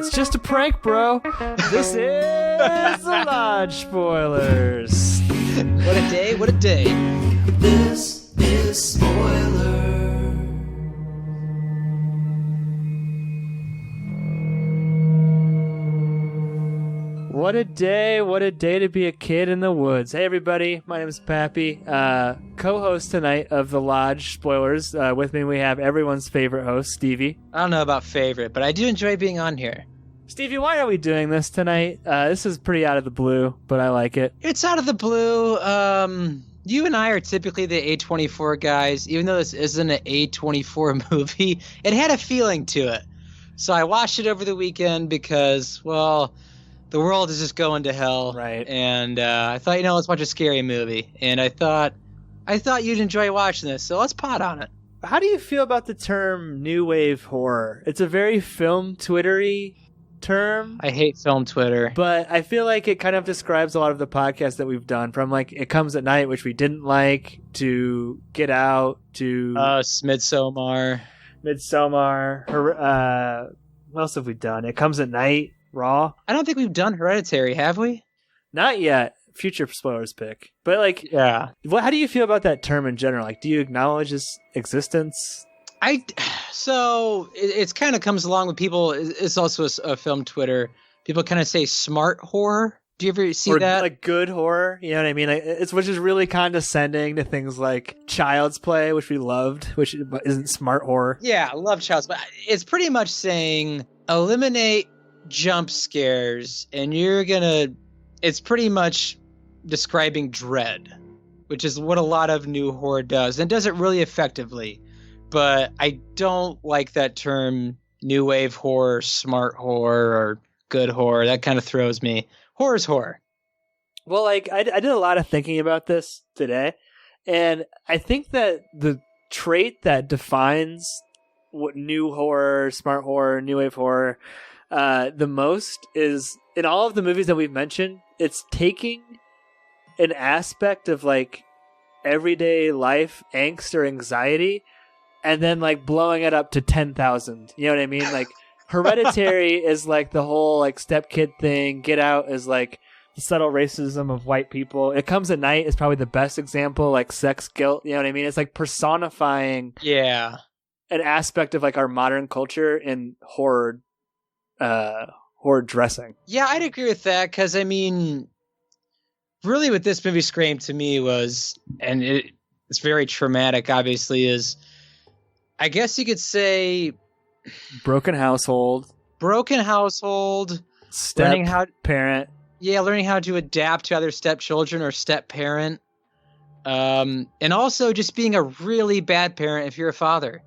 It's just a prank, bro. This is the Lodge Spoilers. What a day, what a day. This is spoiler. What a day to be a kid in the woods. Hey everybody, my name is Pappy, co-host tonight of the Lodge Spoilers. With me we have everyone's favorite host, Stevie. I don't know about favorite, but I do enjoy being on here. Stevie, why are we doing this tonight? This is pretty out of the blue, but I like it. It's out of the blue. You and I are typically the A24 guys. Even though this isn't an A24 movie, it had a feeling to it. So I watched it over the weekend because, well, the world is just going to hell. Right. And I thought, let's watch a scary movie. And I thought you'd enjoy watching this, so let's pot on it. How do you feel about the term new wave horror? It's a very film Twittery term. I hate film Twitter. But I feel like it kind of describes a lot of the podcasts that we've done, from like It Comes at Night, which we didn't like, to Get Out, to Midsommar. What else have we done? It Comes at Night, Raw. I don't think we've done Hereditary, have we? Not yet. Future spoilers pick. But like, yeah. How do you feel about that term in general? Like, do you acknowledge its existence? So it's kind of comes along with people. It's also a film Twitter. People kind of say smart horror. Do you ever see that? Like good horror, you know what I mean? Like, which is really condescending to things like Child's Play, which we loved, which isn't smart horror. Yeah, I love Child's Play. It's pretty much saying eliminate jump scares, and it's pretty much describing dread, which is what a lot of new horror does, and does it really effectively. But I don't like that term, new wave horror, smart horror, or good horror. That kind of throws me. Horror's horror. Well, like, I did a lot of thinking about this today, and I think that the trait that defines what new horror, smart horror, new wave horror, the most is, in all of the movies that we've mentioned, it's taking an aspect of, like, everyday life angst or anxiety, and then, like, blowing it up to 10,000. You know what I mean? Like, Hereditary is, like, the whole, like, stepkid thing. Get Out is, like, the subtle racism of white people. It Comes at Night is probably the best example, like, sex guilt. You know what I mean? It's, like, personifying an aspect of, like, our modern culture in horror dressing. Yeah, I'd agree with that, because, I mean, really what this movie screamed to me was, and it's very traumatic, obviously, is, I guess you could say, broken household, parent. Yeah, learning how to adapt to either stepchildren or step-parent. And also just being a really bad parent if you're a father.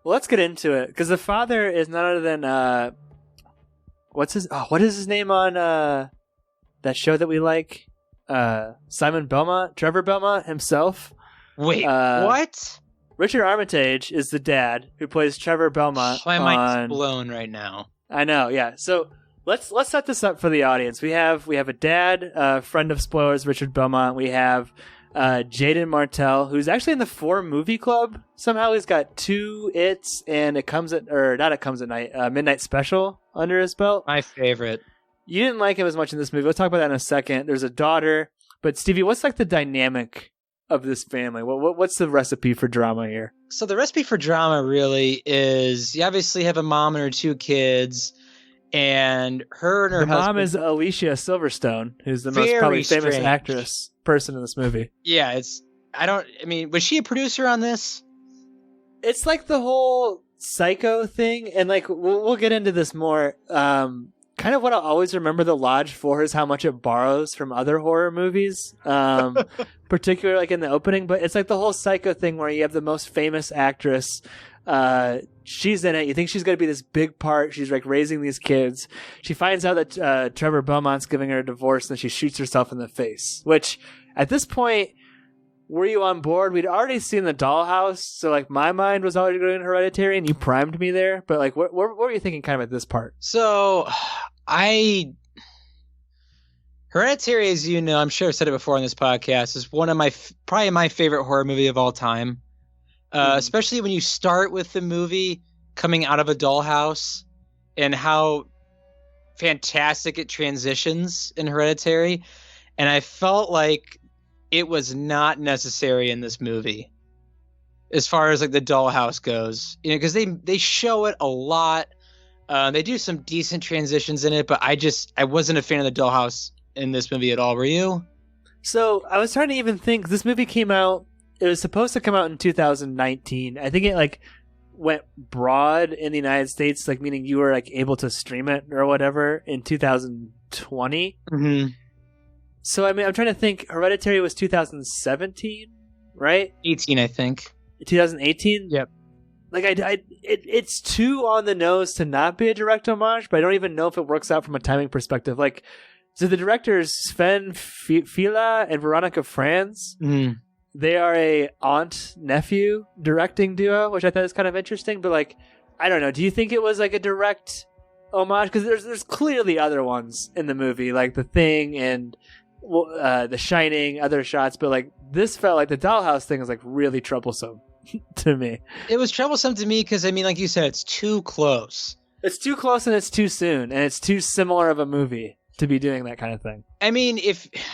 Well, let's get into it, because the father is none other than what is his name on that show that we like? Trevor Belmont himself. Wait, what? Richard Armitage is the dad who plays Trevor Belmont. My mind's blown right now. I know, yeah. So let's set this up for the audience. We have a dad, friend of spoilers, Richard Belmont. We have Jaden Martell, who's actually in the 4 Movie Club. Somehow he's got 2 It's and Midnight Special under his belt. My favorite. You didn't like him as much in this movie. We'll talk about that in a second. There's a daughter. But Stevie, what's like the dynamic of this family? What's the recipe for drama here? So the recipe for drama really is, you obviously have a mom and her 2 kids, and her and her husband. The mom is Alicia Silverstone, who's the most probably famous person in this movie. Yeah, was she a producer on this? It's like the whole psycho thing, and like we'll get into this more. Kind of what I'll always remember The Lodge for is how much it borrows from other horror movies, particularly like in the opening. But it's like the whole psycho thing where you have the most famous actress. She's in it. You think she's going to be this big part. She's like raising these kids. She finds out that Trevor Belmont's giving her a divorce, and then she shoots herself in the face. Which, at this point, were you on board? We'd already seen The Dollhouse, so like my mind was already going Hereditary, and you primed me there. But like, what were you thinking kind of at this part? So, Hereditary, as you know, I'm sure I've said it before on this podcast, is one of probably my favorite horror movie of all time. Especially when you start with the movie coming out of a dollhouse and how fantastic it transitions in Hereditary. And I felt like it was not necessary in this movie as far as like the dollhouse goes, you know, because they show it a lot. They do some decent transitions in it, but I wasn't a fan of the dollhouse in this movie at all. Were you? So I was trying to even think. This movie came out. It was supposed to come out in 2019. I think it like went broad in the United States, like meaning you were like able to stream it or whatever in 2020. Mm-hmm. So I mean, I'm trying to think. Hereditary was 2017, right? 18, I think. 2018. Yep. Like it's too on the nose to not be a direct homage, but I don't even know if it works out from a timing perspective. Like, so the directors Sven Fiala and Veronika Franz, they are a aunt-nephew directing duo, which I thought was kind of interesting. But like, I don't know. Do you think it was like a direct homage? Because there's clearly other ones in the movie, like The Thing and The Shining, other shots. But like, this felt like the dollhouse thing is like really troublesome to me. It was troublesome to me because, I mean, like you said, it's too close. It's too close and it's too soon, and it's too similar of a movie to be doing that kind of thing. I mean,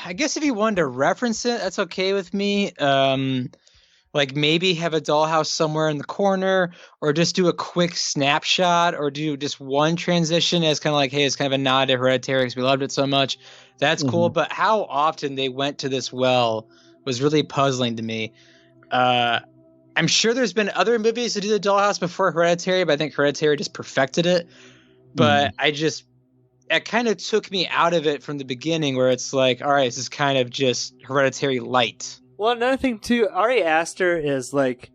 I guess if you wanted to reference it, that's okay with me. Like maybe have a dollhouse somewhere in the corner, or just do a quick snapshot, or do just one transition as kind of like, hey, it's kind of a nod to Hereditary because we loved it so much. That's cool. But how often they went to this well was really puzzling to me. I'm sure there's been other movies that do the dollhouse before Hereditary, but I think Hereditary just perfected it. But it kind of took me out of it from the beginning, where it's like, all right, this is kind of just Hereditary light. Well, another thing too, Ari Aster is like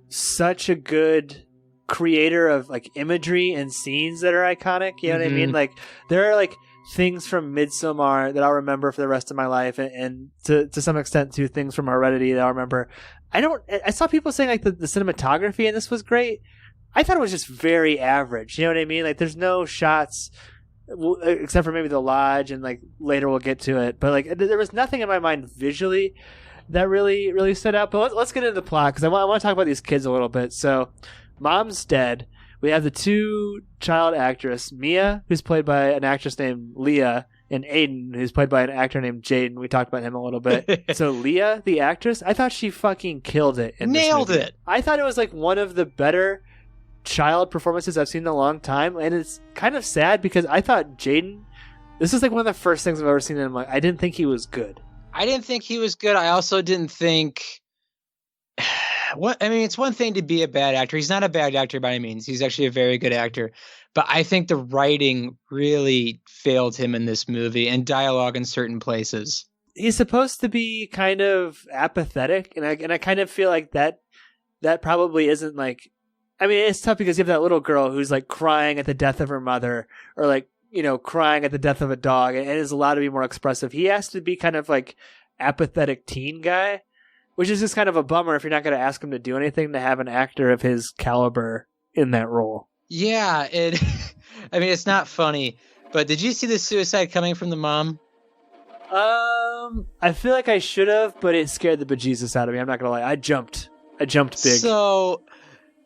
such a good creator of like imagery and scenes that are iconic. You know what I mean? Like there are like things from Midsommar that I'll remember for the rest of my life, and to some extent too, things from Heredity that I'll remember. I saw people saying like the cinematography in this was great. I thought it was just very average. You know what I mean? Like there's no shots except for maybe the lodge, and like later we'll get to it. But like there was nothing in my mind visually that really stood out. But let's get into the plot, because I want to talk about these kids a little bit. So mom's dead. We have the two child actress, Mia, who's played by an actress named Leah, and Aiden, who's played by an actor named Jaden. We talked about him a little bit. So Leah, the actress, I thought she fucking killed it. Nailed it. I thought it was like one of the better child performances I've seen in a long time. And it's kind of sad because I thought Jaden, this is like one of the first things I've ever seen in him. Like, I didn't think he was good. I didn't think he was good. I also didn't think... it's one thing to be a bad actor. He's not a bad actor by any means. He's actually a very good actor. But I think the writing really failed him in this movie, and dialogue in certain places. He's supposed to be kind of apathetic, and I kind of feel like that probably isn't like... I mean, it's tough because you have that little girl who's like crying at the death of her mother, or like, you know, crying at the death of a dog, and is allowed to be more expressive. He has to be kind of like apathetic teen guy, which is just kind of a bummer if you're not going to ask him to do anything to have an actor of his caliber in that role. Yeah, it's not funny, but did you see the suicide coming from the mom? I feel like I should have, but it scared the bejesus out of me. I'm not going to lie. I jumped big. So,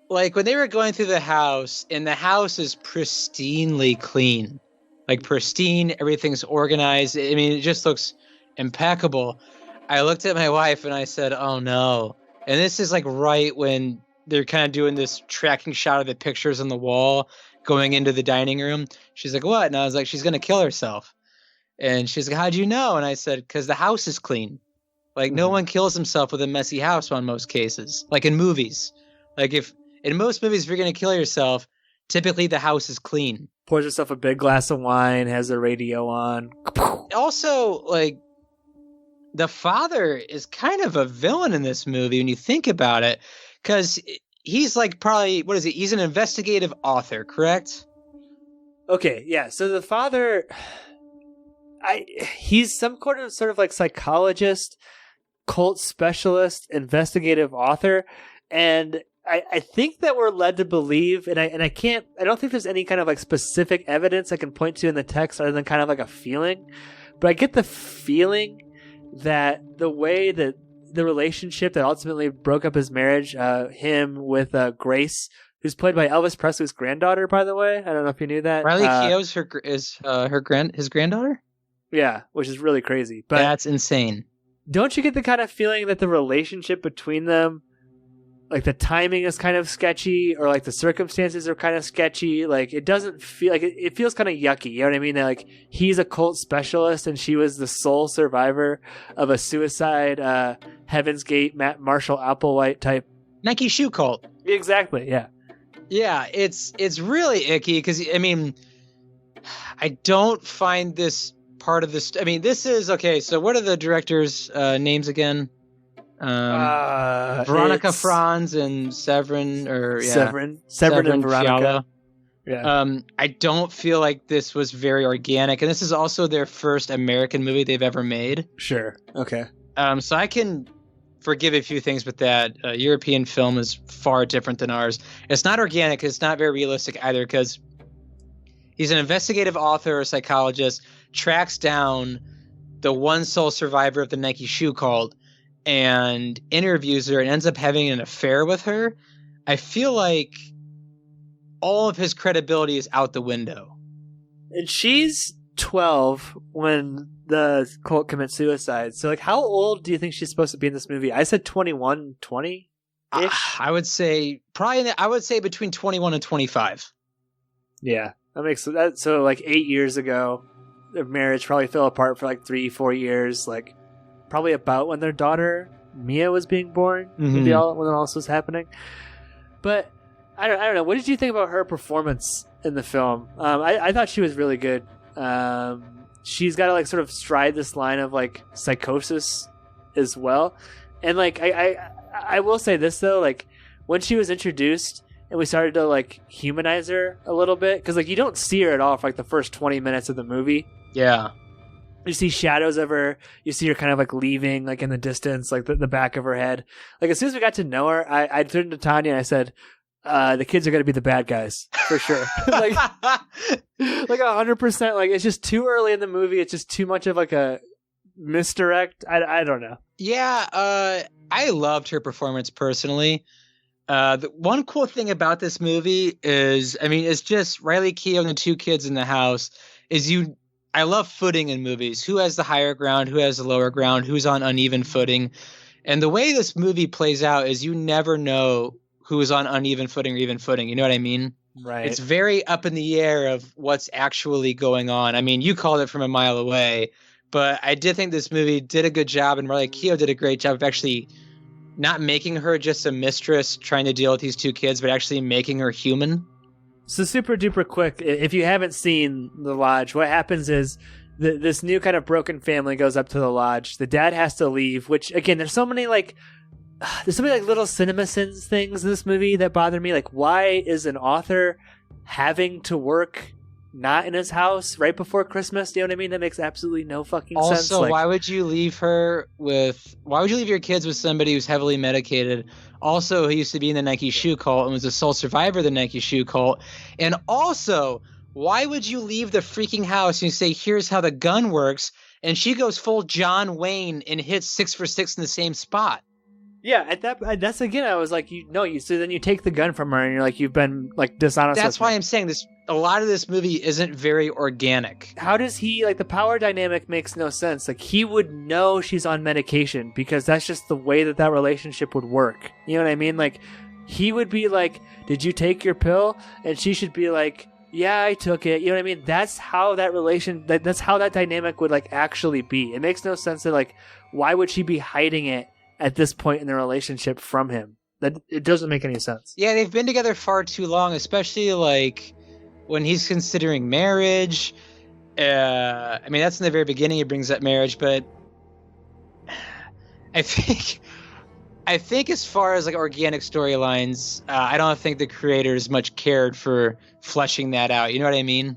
like, when they were going through the house, and the house is pristinely clean. Like, pristine, everything's organized. I mean, it just looks impeccable. I looked at my wife and I said, oh no. And this is like right when they're kind of doing this tracking shot of the pictures on the wall going into the dining room. She's like, what? And I was like, she's going to kill herself. And she's like, how'd you know? And I said, because the house is clean. Like, no one kills himself with a messy house on most cases. Like in movies. Like in most movies, if you're going to kill yourself, typically the house is clean. Pours herself a big glass of wine, has the radio on. Also, like, the father is kind of a villain in this movie when you think about it, because he's like probably, what is it? He's an investigative author, correct? Okay, yeah. So the father, he's some sort of like psychologist, cult specialist, investigative author, and I think that we're led to believe, and I don't think there's any kind of like specific evidence I can point to in the text other than kind of like a feeling, but I get the feeling that the way that the relationship that ultimately broke up his marriage, him with Grace, who's played by Elvis Presley's granddaughter, by the way. I don't know if you knew that. Riley Keough's his granddaughter? Yeah, which is really crazy. But that's insane. Don't you get the kind of feeling that the relationship between them, like the timing is kind of sketchy, or like the circumstances are kind of sketchy? Like it doesn't feel like it feels kind of yucky. You know what I mean? That like he's a cult specialist and she was the sole survivor of a suicide Heaven's Gate Marshall Applewhite type Nike shoe cult. Exactly. Yeah. Yeah, it's really icky because I mean, I don't find this part of this. I mean, this is okay. So, what are the directors' names again? Veronika, Franz, and Severin, Severin and Veronika. Fiala. Yeah. I don't feel like this was very organic, and this is also their first American movie they've ever made. Sure. Okay. So I can forgive a few things with that. European film is far different than ours. It's not organic. It's not very realistic either because he's an investigative author or psychologist, tracks down the one sole survivor of the Nike shoe cult and interviews her and ends up having an affair with her. I feel like all of his credibility is out the window. And she's 12 when the cult commits suicide. So, like, how old do you think she's supposed to be in this movie? I said 21, 20-ish? I would say between 21 and 25. Yeah, that makes that. So, like, 8 years ago, their marriage probably fell apart for like 3-4 years. Like, probably about when their daughter Mia was being born. Maybe when all this was happening. But I don't know. What did you think about her performance in the film? I thought she was really good. She's got to like sort of stride this line of like psychosis as well. And like I will say this though, like when she was introduced and we started to like humanize her a little bit, because like you don't see her at all for like the first 20 minutes of the movie. Yeah. You see shadows of her. You see her kind of like leaving, like in the distance, like the back of her head. Like as soon as we got to know her, I turned to Tanya and I said, the kids are going to be the bad guys for sure. like 100%. Like it's just too early in the movie. It's just too much of like a misdirect. I don't know. Yeah. I loved her performance personally. The one cool thing about this movie is, I mean, it's just Riley Keough and the two kids in the house I love footing in movies. Who has the higher ground? Who has the lower ground? Who's on uneven footing? And the way this movie plays out is you never know who is on uneven footing or even footing. You know what I mean? Right. It's very up in the air of what's actually going on. I mean, you called it from a mile away, but I did think this movie did a good job, and Riley Keough did a great job of actually not making her just a mistress trying to deal with these two kids, but actually making her human. So super duper quick, if you haven't seen The Lodge, what happens is this new kind of broken family goes up to the lodge. The dad has to leave, which again, there's so many little CinemaSins things in this movie that bother me. Like, why is an author having to work not in his house right before Christmas? You know what I mean? That makes absolutely no fucking sense. Also, why would you leave your kids with somebody who's heavily medicated? Also, he used to be in the Nike shoe cult and was the sole survivor of the Nike shoe cult. And also, why would you leave the freaking house and you say, here's how the gun works, and she goes full John Wayne and hits 6 for 6 in the same spot? Yeah, that's again. I was like, so then you take the gun from her, and you're like, you've been like dishonest. That's why I'm saying this. A lot of this movie isn't very organic. How does he like the power dynamic makes no sense? Like he would know she's on medication because that's just the way that relationship would work. You know what I mean? Like he would be like, "Did you take your pill?" And she should be like, "Yeah, I took it." You know what I mean? That's how that's how that dynamic would like actually be. It makes no sense that like why would she be hiding it at this point in the relationship from him? That it doesn't make any sense. Yeah, they've been together far too long, especially like when he's considering marriage. I mean, that's in the very beginning. He brings up marriage, but I think as far as like organic storylines, I don't think the creators much cared for fleshing that out. You know what I mean?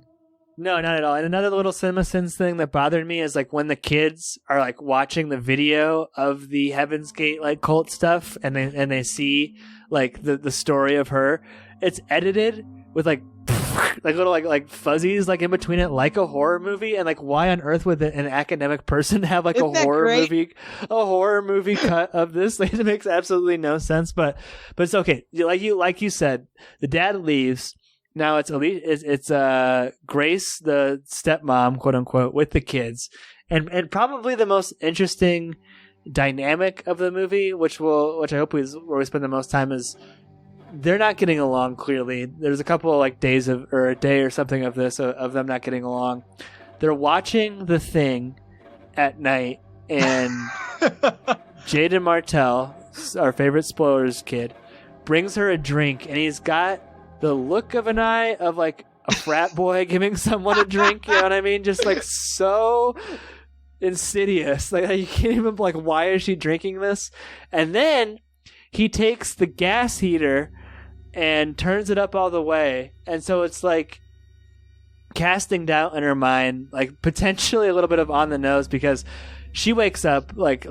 No, not at all. And another little CinemaSins thing that bothered me is like when the kids are like watching the video of the Heaven's Gate like cult stuff, and they see like the story of her. It's edited with like like little like fuzzies like in between it, like a horror movie. And like, why on earth would an academic person have like Isn't that great? a horror movie cut of this? Like, it makes absolutely no sense. But it's okay. Like you said, the dad leaves. Now it's Grace, the stepmom, quote unquote, with the kids, and probably the most interesting dynamic of the movie, which I hope is where we spend the most time, is they're not getting along. Clearly, there's a couple of like days or a day or something of this of them not getting along. They're watching The Thing at night, and Jaden Martell, our favorite spoilers kid, brings her a drink, and he's got the look of an eye of like a frat boy giving someone a drink. You know what I mean? Just like so insidious. Like, you can't even like, why is she drinking this? And then he takes the gas heater and turns it up all the way, and so it's like casting doubt in her mind, like potentially a little bit of on the nose, because she wakes up like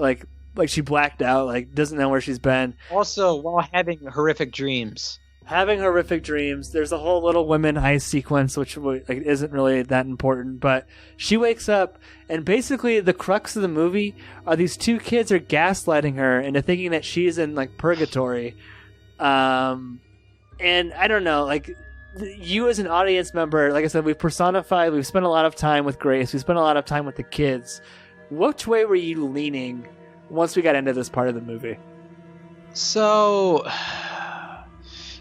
she blacked out, like doesn't know where she's been. Also, while having horrific dreams. There's a whole Little Women heist sequence, which like isn't really that important, but she wakes up, and basically the crux of the movie are these two kids are gaslighting her into thinking that she's in like purgatory. And I don't know, like, you as an audience member, like I said, we've spent a lot of time with Grace, we spent a lot of time with the kids. Which way were you leaning once we got into this part of the movie? So,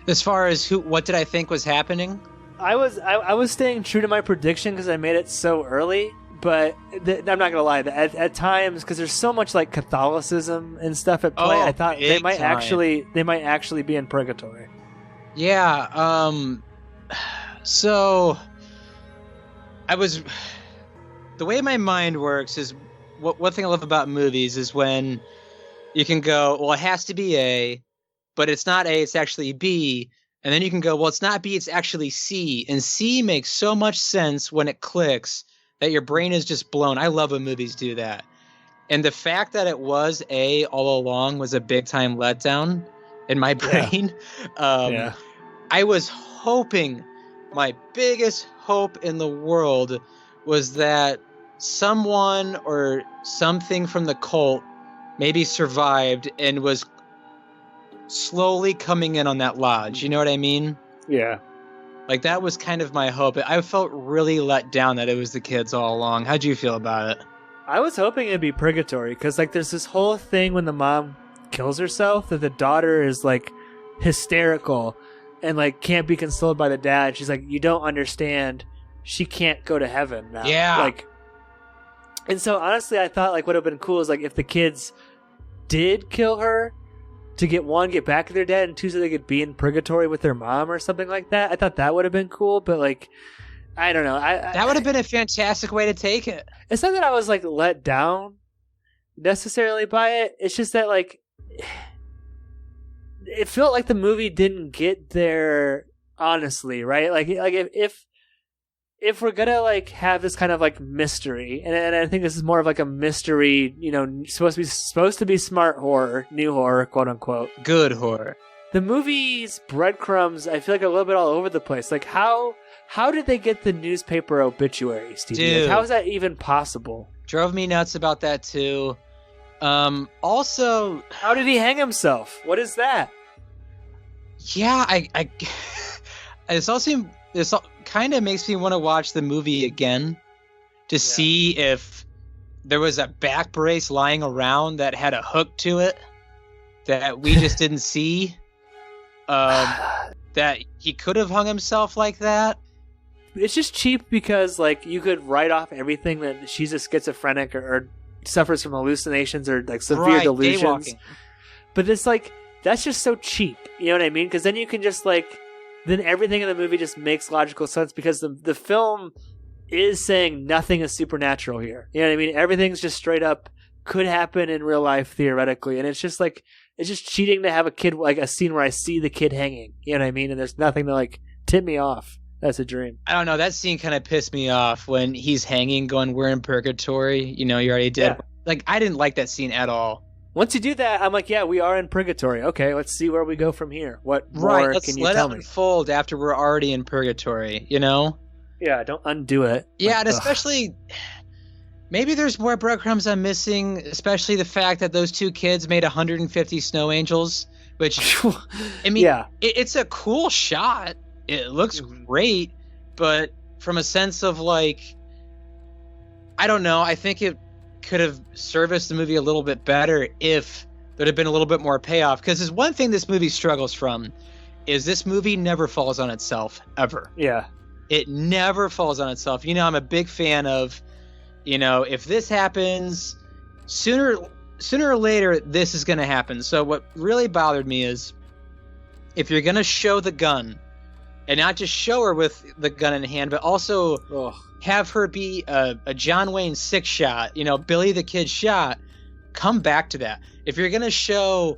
as far as what did I think was happening? I was staying true to my prediction because I made it so early, but I'm not gonna lie. At times, because there's so much like Catholicism and stuff at play, I thought they might actually be in purgatory. Yeah. So the way my mind works is one thing I love about movies is when you can go, well, it has to be A, but it's not A, it's actually B. And then you can go, well, it's not B, it's actually C. And C makes so much sense when it clicks that your brain is just blown. I love when movies do that. And the fact that it was A all along was a big time letdown in my brain. Yeah. I was hoping, my biggest hope in the world was that someone or something from the cult maybe survived and was slowly coming in on that lodge. You know what I mean? Yeah. Like, that was kind of my hope. I felt really let down that it was the kids all along. How'd you feel about it? I was hoping it'd be purgatory, because like there's this whole thing when the mom kills herself that the daughter is like hysterical and like can't be consoled by the dad. She's like, you don't understand. She can't go to heaven now. Yeah. Like, and so honestly, I thought like what would have been cool is like if the kids did kill her to get back at their dad, and two, so they could be in purgatory with their mom or something like that. I thought that would have been cool, but like, I don't know. That would have been a fantastic way to take it. It's not that I was like let down necessarily by it. It's just that like it felt like the movie didn't get there honestly, right? Like if we're gonna like have this kind of like mystery, and I think this is more of like a mystery, you know, supposed to be smart horror, new horror, quote unquote, good horror. The movie's breadcrumbs, I feel like, are a little bit all over the place. Like how did they get the newspaper obituary, Stevie? Like, how is that even possible? Drove me nuts about that too. Also, how did he hang himself? What is that? Yeah, I this kind of makes me want to watch the movie again to see if there was a back brace lying around that had a hook to it that we just didn't see. That he could have hung himself like that. It's just cheap because like you could write off everything that she's a schizophrenic or suffers from hallucinations or like severe delusions. But it's like, that's just so cheap. You know what I mean? Because then you can just like, then everything in the movie just makes logical sense because the film is saying nothing is supernatural here. You know what I mean? Everything's just straight up could happen in real life theoretically. And it's just like, it's just cheating to have a kid, like a scene where I see the kid hanging. You know what I mean? And there's nothing to like tip me off. That's a dream. I don't know. That scene kind of pissed me off when he's hanging going, we're in purgatory. You know, you already did. Yeah. Like, I didn't like that scene at all. Once you do that, I'm like, yeah, we are in purgatory. Okay, let's see where we go from here. What more can you tell me? Let it unfold after we're already in purgatory, you know? Yeah, don't undo it. Yeah, Like, and especially, maybe there's more breadcrumbs I'm missing, especially the fact that those two kids made 150 snow angels, which, I mean, yeah. it's a cool shot. It looks great, but from a sense of like, I don't know, I think it could have serviced the movie a little bit better if there'd have been a little bit more payoff. Because there's one thing this movie struggles from, is this movie never falls on itself, ever. Yeah. It never falls on itself. You know, I'm a big fan of, you know, if this happens, sooner or later, this is going to happen. So what really bothered me is, if you're going to show the gun, and not just show her with the gun in hand, but also have her be a John Wayne 6 shot, you know, Billy the Kid shot, come back to that. If you're going to show,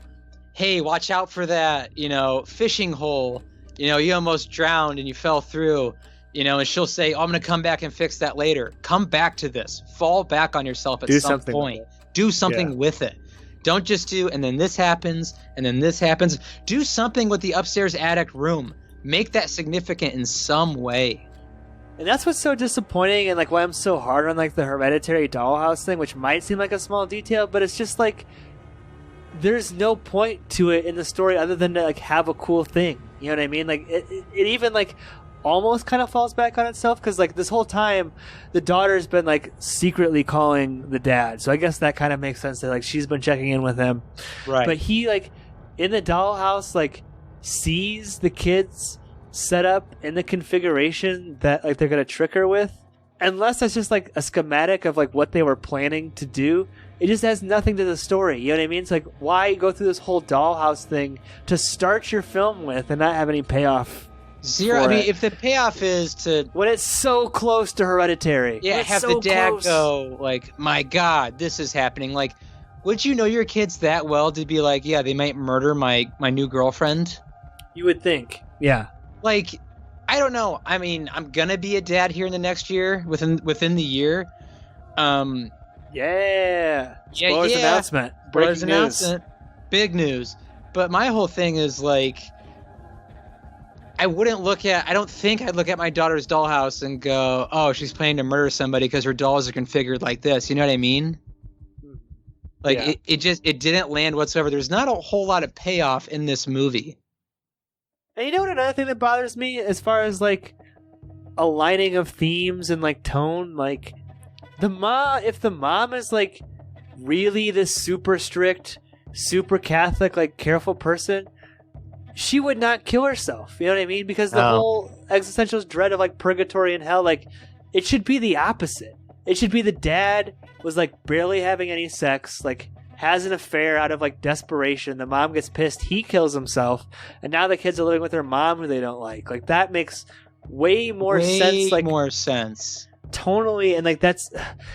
hey, watch out for that, you know, fishing hole, you know, you almost drowned and you fell through, you know, and she'll say, oh, I'm going to come back and fix that later. Come back to this. Fall back on yourself at some point. Do something with it. Don't just do, and then this happens, and then this happens. Do something with the upstairs attic room. Make that significant in some way. And that's what's so disappointing, and like why I'm so hard on like the hereditary dollhouse thing, which might seem like a small detail, but it's just like there's no point to it in the story other than to like have a cool thing. You know what I mean? Like it even like almost kind of falls back on itself, because like this whole time the daughter's been like secretly calling the dad, so I guess that kind of makes sense that like she's been checking in with him, right? But he like in the dollhouse like sees the kids set up in the configuration that like they're gonna trick her with. Unless that's just like a schematic of like what they were planning to do, it just has nothing to the story. You know what I mean? It's like, why go through this whole dollhouse thing to start your film with and not have any payoff? Zero. I mean, if the payoff is to, when it's so close to Hereditary, yeah, have so the dad close. go like, my God, this is happening. Like, would you know your kids that well to be like, yeah, they might murder my new girlfriend? You would think, yeah. Like, I don't know. I mean, I'm gonna be a dad here in the next year, within the year. Spoilers announcement. Spoilers Breaking news. announcement. Big news. But my whole thing is like, I don't think I'd look at my daughter's dollhouse and go, oh, she's planning to murder somebody because her dolls are configured like this. You know what I mean? Like, Yeah. it didn't land whatsoever. There's not a whole lot of payoff in this movie. And you know what, another thing that bothers me as far as like aligning of themes and like tone, like if the mom is like really this super strict, super Catholic, like careful person, she would not kill herself. You know what I mean? Because the whole existential dread of like purgatory and hell, like it should be the opposite. It should be the dad was like barely having any sex, like has an affair out of like desperation. The mom gets pissed, he kills himself, and now the kids are living with their mom who they don't like. Like that makes way more sense. Like more sense tonally, and like that's,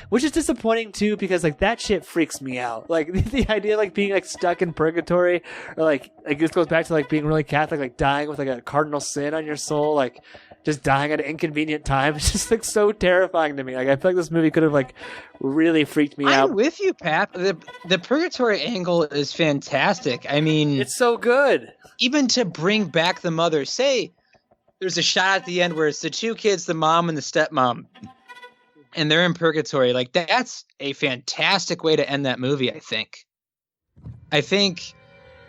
which is disappointing too, because like that shit freaks me out. Like the idea of like being like stuck in purgatory, or like this goes back to like being really Catholic, like dying with like a cardinal sin on your soul, like just dying at an inconvenient time. It's just like so terrifying to me. Like I feel like this movie could have like really freaked me out. I'm with you, Pap. The purgatory angle is fantastic. I mean, it's so good. Even to bring back the mother. Say there's a shot at the end where it's the two kids, the mom and the stepmom, and they're in purgatory. Like that's a fantastic way to end that movie, I think.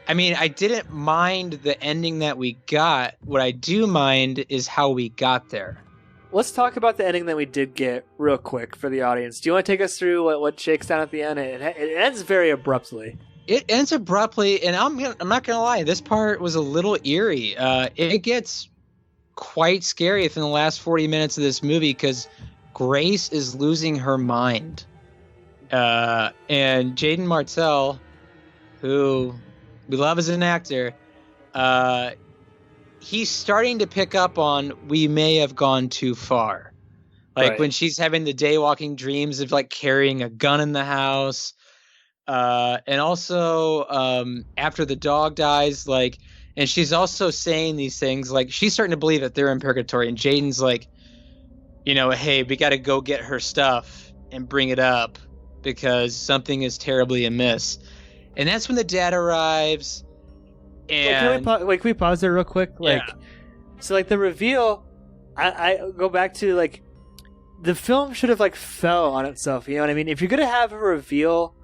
I mean, I didn't mind the ending that we got. What I do mind is how we got there. Let's talk about the ending that we did get real quick for the audience. Do you want to take us through what shakes down at the end? It ends very abruptly. It ends abruptly, and I'm not gonna lie. This part was a little eerie. It gets quite scary within the last 40 minutes of this movie because Grace is losing her mind, and Jaden Martell, who we love as an actor, he's starting to pick up on we may have gone too far. Like right. When she's having the daywalking dreams of like carrying a gun in the house. And also after the dog dies, like, and she's also saying these things, like she's starting to believe that they're in purgatory, and Jaden's like, you know, hey, we got to go get her stuff and bring it up because something is terribly amiss. And that's when the dad arrives. And can we pause there real quick? So like the reveal, I go back to like the film should have like fell on itself. You know what I mean? If you're gonna have a reveal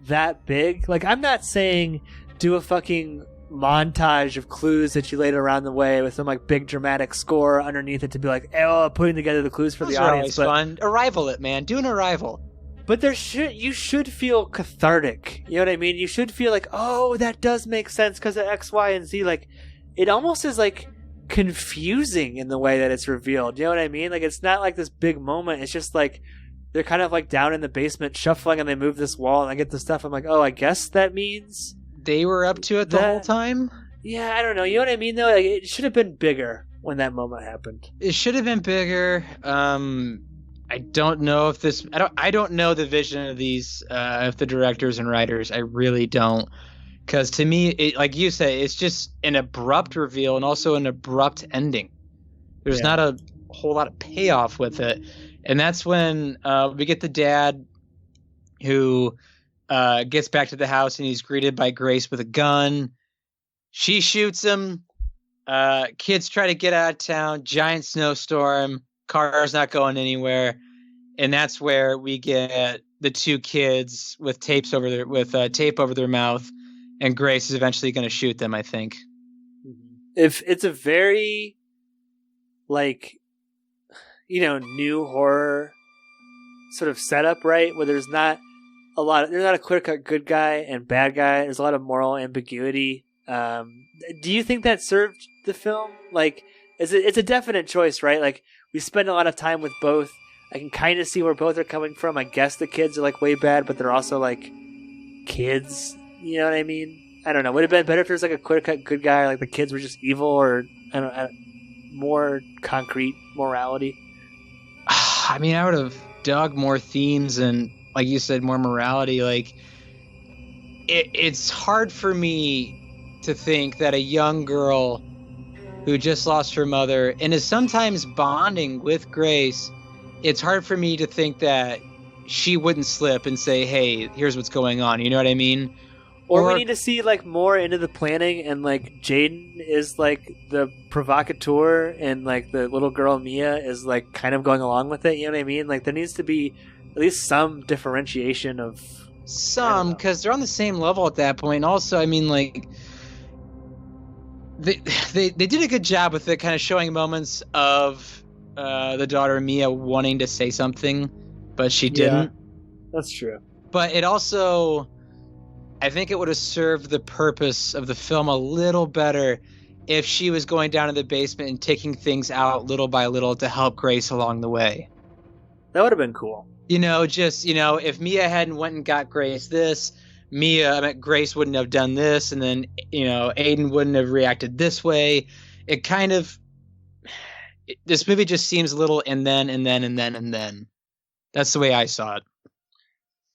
that big, like I'm not saying do a fucking montage of clues that you laid around the way with some like big dramatic score underneath it to be like, oh, putting together the clues for the audience. But fun. Arrival it, man. Do an arrival. But you should feel cathartic. You know what I mean? You should feel like, oh, that does make sense because of X, Y, and Z. Like, it almost is like confusing in the way that it's revealed. You know what I mean? Like, it's not like this big moment. It's just like they're kind of like down in the basement shuffling and they move this wall and I get the stuff. I'm like, oh, I guess that means they were up to it the whole time? Yeah, I don't know. You know what I mean, though? Like, it should have been bigger when that moment happened. It should have been bigger. I don't know if this. I don't know the vision of these, of the directors and writers. I really don't, because to me, like you say, it's just an abrupt reveal and also an abrupt ending. There's not a whole lot of payoff with it, and that's when we get the dad, who gets back to the house and he's greeted by Grace with a gun. She shoots him. Kids try to get out of town. Giant snowstorm. Car's not going anywhere, and that's where we get the two kids with tape over their mouth, and Grace is eventually going to shoot them. I think. If it's a very, like, you know, new horror sort of setup, right? Where there's not a clear cut good guy and bad guy. There's a lot of moral ambiguity. Do you think that served the film? Like, it's a definite choice, right? Like, we spend a lot of time with both. I can kind of see where both are coming from. I guess the kids are like way bad, but they're also like kids. You know what I mean? I don't know. Would it have been better if there's like a clear cut good guy, or like the kids were just evil, or I don't more concrete morality? I mean, I would have dug more themes and, like you said, more morality. Like, it's hard for me to think that a young girl who just lost her mother and is sometimes bonding with Grace, it's hard for me to think that she wouldn't slip and say, hey, here's what's going on. You know what I mean? Or we need to see like more into the planning, and like Jaden is like the provocateur and like the little girl Mia is like kind of going along with it. You know what I mean? Like there needs to be at least some differentiation of some, because they're on the same level at that point. Also, I mean, like, They did a good job with it, kind of showing moments of the daughter Mia wanting to say something, but she didn't. Yeah, that's true. But it also, I think it would have served the purpose of the film a little better if she was going down to the basement and taking things out little by little to help Grace along the way. That would have been cool. You know, just, you know, if Mia hadn't went and got Grace this, Grace wouldn't have done this, and then, you know, Aiden wouldn't have reacted this way. It kind of, this movie just seems a little and then. That's the way I saw it.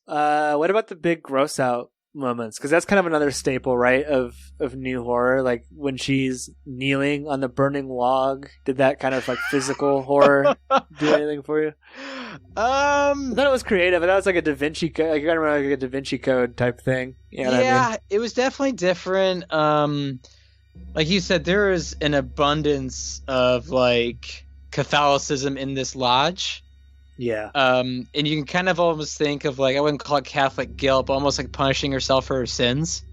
What about the big gross out moments? Because that's kind of another staple, right, of new horror. Like when she's kneeling on the burning log. Did that kind of like physical horror do anything for you? I thought it was creative. I thought it was like a Da Vinci Code. Like, I remember like a Da Vinci Code type thing. You know what I mean? It was definitely different. Like you said, there is an abundance of like Catholicism in this lodge. Yeah. And you can kind of almost think of like, I wouldn't call it Catholic guilt, but almost like punishing herself for her sins.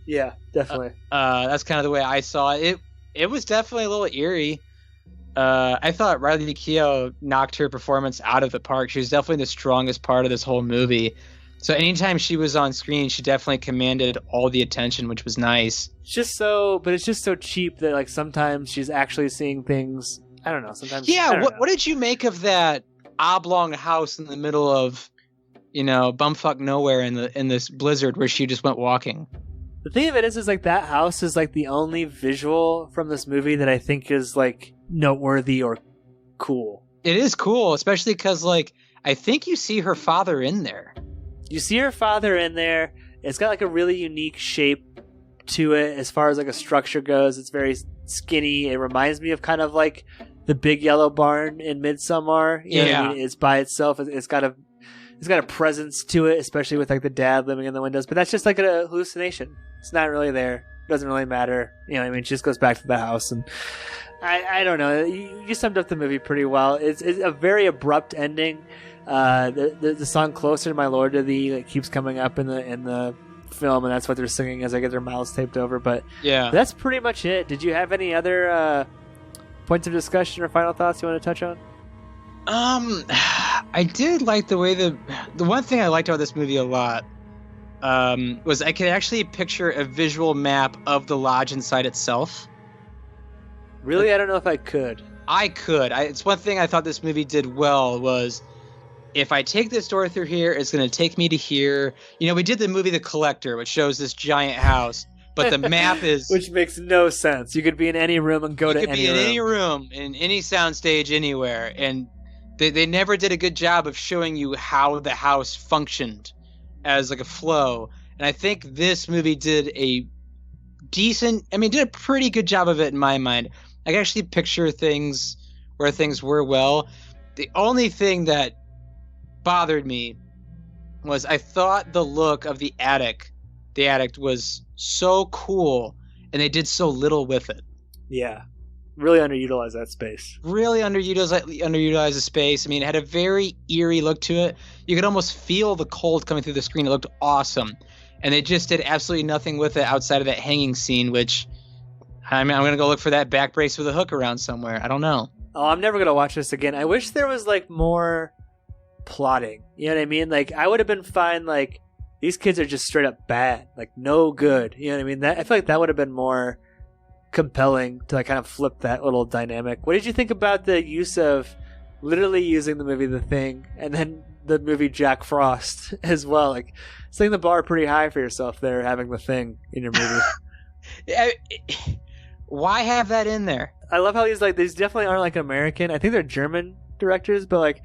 Yeah, definitely. That's kind of the way I saw it. It was definitely a little eerie. I thought Ryder Keough knocked her performance out of the park. She was definitely the strongest part of this whole movie. So anytime she was on screen, she definitely commanded all the attention, which was nice. It's just so cheap that like sometimes she's actually seeing things. I don't know. Sometimes. Yeah. What did you make of that oblong house in the middle of, you know, bumfuck nowhere in this blizzard where she just went walking? The thing of it is like that house is like the only visual from this movie that I think is like noteworthy or cool. It is cool, especially because like I think you see her father in there. You see her father in there. It's got like a really unique shape to it as far as like a structure goes. It's very skinny. It reminds me of kind of like the big yellow barn in Midsommar. You know what I mean? It's by itself. It's got a it's got a presence to it, especially with like the dad living in the windows. But that's just like a hallucination. It's not really there. It doesn't really matter. You know what I mean? She just goes back to the house, and I don't know. You summed up the movie pretty well. It's a very abrupt ending. The song "Closer to My Lord to Thee" like, keeps coming up in the film, and that's what they're singing as they get their mouths taped over. But yeah, that's pretty much it. Did you have any other points of discussion or final thoughts you want to touch on? I did like the way the one thing I liked about this movie a lot was I could actually picture a visual map of the lodge inside itself. Really? I don't know if I could. I could. It's one thing I thought this movie did well was if I take this door through here, it's going to take me to here. You know, we did the movie The Collector, which shows this giant house, but the map is... Which makes no sense. You could be in any room and go to any room. You could be in any room, in any soundstage, anywhere. And they never did a good job of showing you how the house functioned as like a flow. And I think this movie did a pretty good job of it in my mind. I can actually picture things where things were well. The only thing that bothered me was I thought the look of the attic was so cool, and they did so little with it. Yeah. Really underutilized that space. Really underutilized the space. I mean, it had a very eerie look to it. You could almost feel the cold coming through the screen. It looked awesome. And they just did absolutely nothing with it outside of that hanging scene, which I'm going to go look for that back brace with a hook around somewhere. I don't know. Oh, I'm never going to watch this again. I wish there was like more plotting. You know what I mean? Like, I would have been fine. Like, these kids are just straight up bad. Like, no good. You know what I mean? I feel like that would have been more compelling to like kind of flip that little dynamic. What did you think about the use of literally using the movie The Thing and then the movie Jack Frost as well? Like, setting the bar pretty high for yourself there, having The Thing in your movie. Why have that in there? I love how these definitely aren't like American. I think they're German directors, but like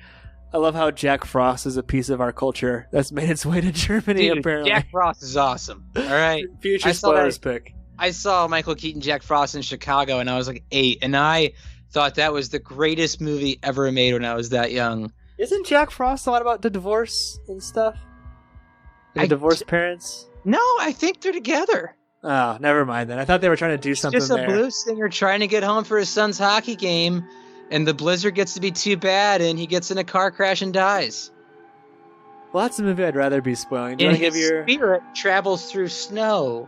I love how Jack Frost is a piece of our culture that's made its way to Germany. Dude, apparently, Jack Frost is awesome. All right, future spoilers pick. I saw Michael Keaton, Jack Frost in Chicago, and I was like 8, and I thought that was the greatest movie ever made when I was that young. Isn't Jack Frost a lot about the divorce and stuff? Divorced parents? No, I think they're together. Oh, never mind then. I thought they were trying to do something there. Just a blues singer trying to get home for his son's hockey game, and the blizzard gets to be too bad, and he gets in a car crash and dies. Well, that's a movie I'd rather be spoiling. And his spirit travels through snow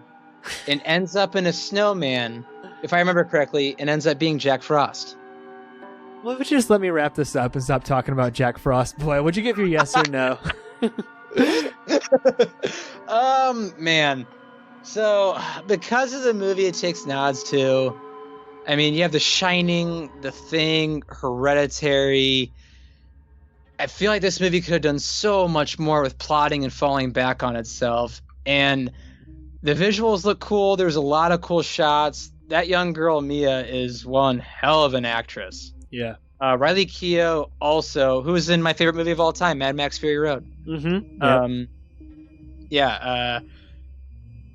and ends up in a snowman, if I remember correctly, and ends up being Jack Frost. Well, would you just let me wrap this up and stop talking about Jack Frost? Boy, would you give your yes or no? Man. So, because of the movie it takes nods to, I mean, you have The Shining, The Thing, Hereditary. I feel like this movie could have done so much more with plotting and falling back on itself. And the visuals look cool. There's a lot of cool shots. That young girl, Mia, is one hell of an actress. Yeah. Riley Keough also, who is in my favorite movie of all time, Mad Max Fury Road. Mm-hmm.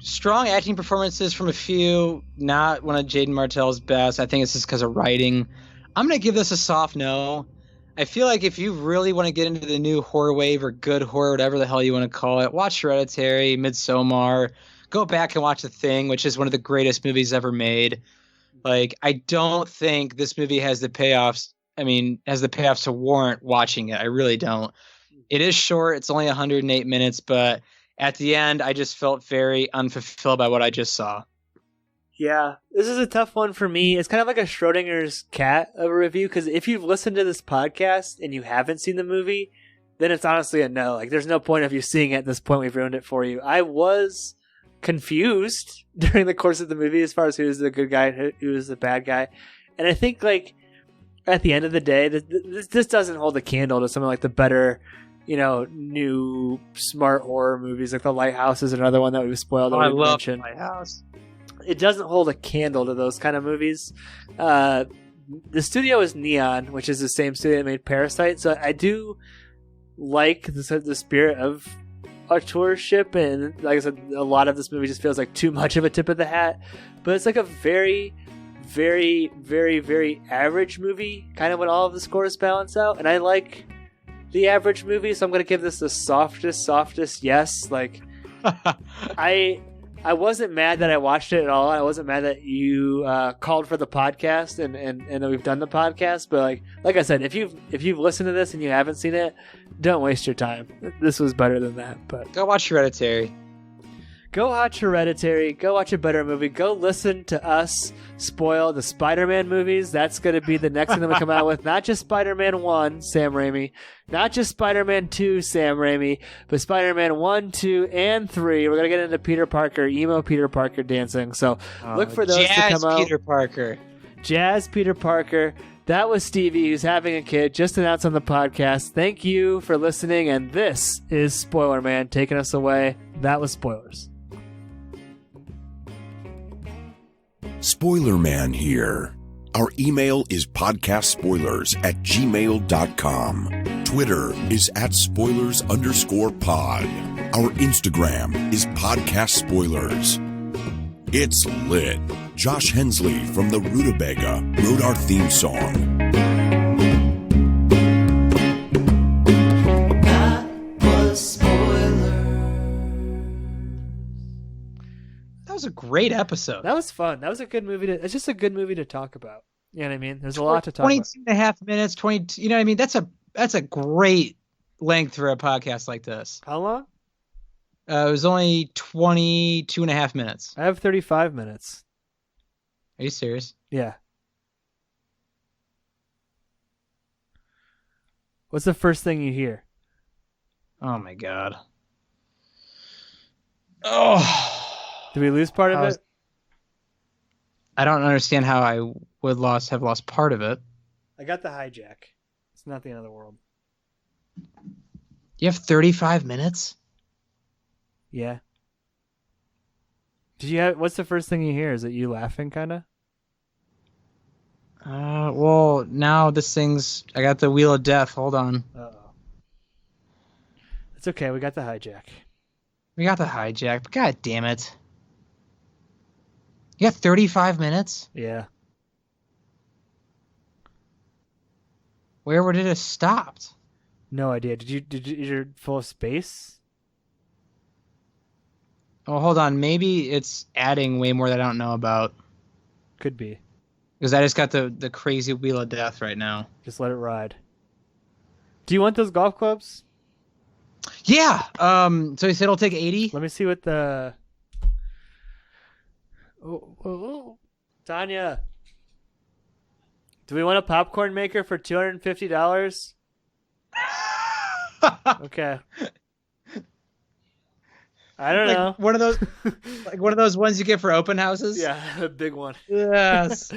Strong acting performances from a few, not one of Jaden Martell's best. I think it's just because of writing. I'm going to give this a soft no. I feel like if you really want to get into the new horror wave or good horror, whatever the hell you want to call it, watch Hereditary, Midsommar, go back and watch The Thing, which is one of the greatest movies ever made. Like, I don't think this movie has the payoffs to warrant watching it. I really don't. It is short. It's only 108 minutes, but at the end, I just felt very unfulfilled by what I just saw. Yeah, this is a tough one for me. It's kind of like a Schrodinger's cat of a review, because if you've listened to this podcast and you haven't seen the movie, then it's honestly a no. Like, there's no point of you seeing it at this point. We've ruined it for you. I was confused during the course of the movie as far as who's the good guy and who's the bad guy. And I think, like, at the end of the day, this doesn't hold a candle to some of, like, the better, you know, new smart horror movies. Like The Lighthouse is another one that we've spoiled. I love The Lighthouse. It doesn't hold a candle to those kind of movies. The studio is Neon, which is the same studio that made Parasite. So I do like the spirit of auteurship, and like I said, a lot of this movie just feels like too much of a tip of the hat. But it's like a very, very, very, very average movie, kind of when all of the scores balance out. And I like the average movie, so I'm going to give this the softest yes. Like, I wasn't mad that I watched it at all. I wasn't mad that you called for the podcast and that we've done the podcast. But like I said, if you've listened to this and you haven't seen it, don't waste your time. This was better than that. But Go watch Hereditary. go watch Hereditary. Go watch a better movie. Go listen to us spoil the Spider-Man movies. That's going to be the next thing that we come out with. Not just Spider-Man 1, Sam Raimi. Not just Spider-Man 2, Sam Raimi. But Spider-Man 1, 2, and 3. We're going to get into Peter Parker, emo Peter Parker dancing. So look for those to come out. Peter Parker. Jazz Peter Parker. That was Stevie, who's having a kid, just announced on the podcast. Thank you for listening. And this is Spoiler Man taking us away. That was Spoilers. Spoiler Man here. Our email is podcastspoilers@gmail.com. Twitter is @spoilers_pod. Our Instagram is podcast spoilers. It's lit. Josh Hensley from the Rutabaga wrote our theme song. That was Spoiler. That was a great episode. That was fun. That was a good movie. It's just a good movie to talk about. You know what I mean? There's a lot to talk 22 and a half minutes, 20. You know what I mean? That's a great length for a podcast like this. about. How long? It was only 22 and a half minutes. I have 35 minutes. Are you serious? Yeah. What's the first thing you hear? Oh my god. Oh. Did we lose part of it? I don't understand how I would have lost part of it. I got the hijack. It's not the end of the world. You have 35 minutes? Yeah. What's the first thing you hear? Is it you laughing, kind of? Well, now I got the Wheel of Death. Hold on. Uh-oh. It's okay. We got the hijack. We got the hijack, but god damn it. You got 35 minutes? Yeah. Where would it have stopped? No idea. Is your full of space? Oh, hold on. Maybe it's adding way more that I don't know about. Could be. Because I just got the crazy Wheel of Death right now. Just let it ride. Do you want those golf clubs? Yeah. So he said it'll take 80? Let me see what the... Oh. Tanya. Do we want a popcorn maker for $250? Okay. I don't know. One of those one of those ones you get for open houses? Yeah, a big one. Yes.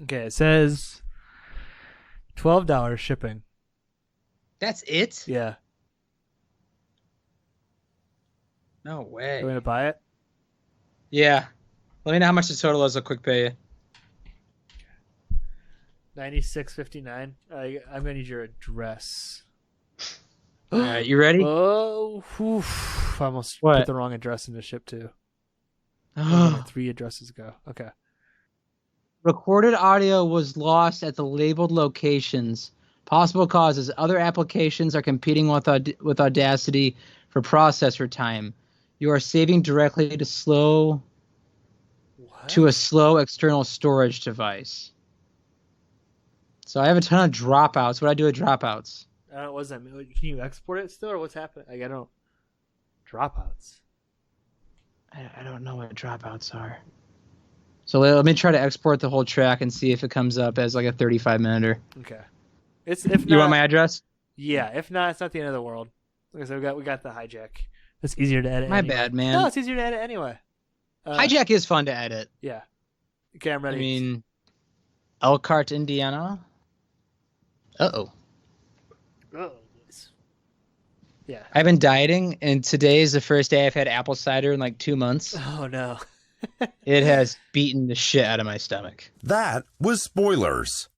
Okay, it says $12 shipping. That's it? Yeah. No way. You want to buy it? Yeah. Let me know how much the total is. I'll quick pay you. $96.59. I'm gonna need your address. All right, you ready? Oh, I almost What? put the wrong address in the ship too. Oh. 3 addresses ago. Okay. Recorded audio was lost at the labeled locations. Possible causes: other applications are competing with Audacity for processor time. You are saving directly to a slow external storage device. So I have a ton of dropouts. What do I do with dropouts? What does that mean? Can you export it still, or what's happening? I don't. Dropouts. I don't know what dropouts are. So let me try to export the whole track and see if it comes up as like a 35-minute. Okay. If not, You want my address? Yeah. If not, it's not the end of the world. Like I said, we got the hijack. It's easier to edit. My anyway. bad, man. No, it's easier to edit anyway. Hijack is fun to edit. Yeah. Okay, I'm ready. I mean, Elkhart, Indiana. Uh-oh. Oh, nice. Yeah. I've been dieting, and today is the first day I've had apple cider in like 2 months. Oh no. It has beaten the shit out of my stomach. That was Spoilers.